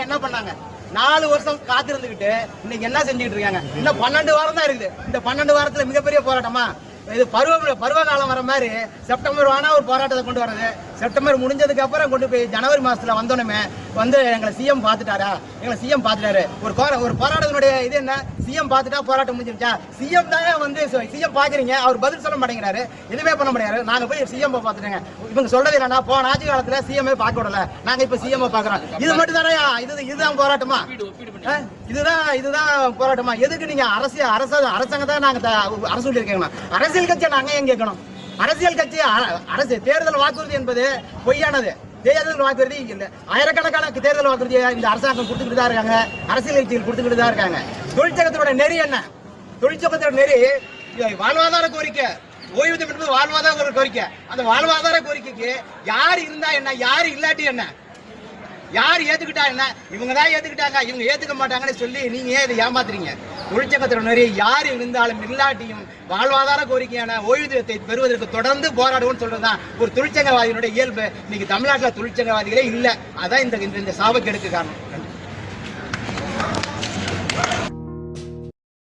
என்ன பண்ணாங்க? 4 வருஷம் காத்திருந்துகிட்டு இன்னைக்கு என்ன செஞ்சுட்டு இருக்காங்க? இன்னும் 12 வாரம் தான் இருக்குது. இந்த 12 வாரத்துல மிகப்பெரிய போராட்டமா? இது பருவ காலம் வர மாதிரி செப்டம்பர் வேணா ஒரு போராட்டத்தை கொண்டு வர்றது. செப்டம்பர் முடிஞ்சதுக்கு அப்புறம் கொண்டு போய் ஜனவரி மாசத்துல வந்தோடனே வந்து எங்களை சிஎம் பார்த்துட்டாரா? எங்களை சிஎம் பார்த்துட்டாரு. ஒரு போராட்டத்தினுடைய இது என்ன? சிஎம் பார்த்துட்டா போராட்டம் முடிஞ்சிருச்சா? சிஎம் தான் வந்து சிஎம் பாக்குறீங்க, அவர் பதில் சொல்ல மாட்டேங்கிறாரு, எதுவுமே பண்ண முடியாது. நாங்க போய் சிஎம் பார்த்துட்டேங்க. இவங்க சொல்றது என்னன்னா, போன ஆட்சி காலத்துல சிஎம் பார்க்க விடல, நாங்க இப்ப சிஎம் பாக்குறோம். இது மட்டும் தானே? இதுதான் போராட்டமா? இதுதான் போராட்டமா? எதுக்கு நீங்க அரசாங்கத்தை நாங்க அரசு இருக்கணும்? அரசியல் கட்சியை நாங்க ஏன் கேட்கணும்? அரசியல் கட்சி தேர்தல் வாக்குறுதி என்பது பொய்யானது. தேர்தல் வாக்குறுதி இல்ல, ஆயிரக்கணக்கான தேர்தல் வாக்குறுதி இந்த அரசாங்கம் கொடுத்துக்கிட்டு தான் இருக்காங்க, அரசியல் கட்சிகள் கொடுத்துக்கிட்டு தான் இருக்காங்க. தொழிற்சங்கத்தோட நெறி என்ன? தொழிற்சங்கத்தோட நெறி வாழ்வாதார கோரிக்கை, ஓய்வூதியம் என்பது வாழ்வாதார கோரிக்கை. அந்த வாழ்வாதார கோரிக்கைக்கு யார் இருந்தா என்ன, யார் இல்லாட்டி என்ன, யார் ஏத்துக்கிட்டா என்ன? இவங்க தான் ஏத்துக்கிட்டாங்க, இவங்க ஏத்துக்க மாட்டாங்கன்னு சொல்லி நீங்க ஏன் இதை ஏமாத்துறீங்க? தொழிற்சங்கத்தினர் நிறைய யார் இருந்தாலும் இல்லாட்டியும் வாழ்வாதார கோரிக்கையான ஓய்வூதியத்தை பெறுவதற்கு தொடர்ந்து போராடுவோம்னு சொல்றதுதான் ஒரு தொழிற்சங்கவாதியினுடைய இயல்பு. இன்னைக்கு தமிழ்நாட்டில் தொழிற்சங்கவாதிகளே இல்லை. அதான் இந்த சாவுக்கு எடுக்க காரணம்.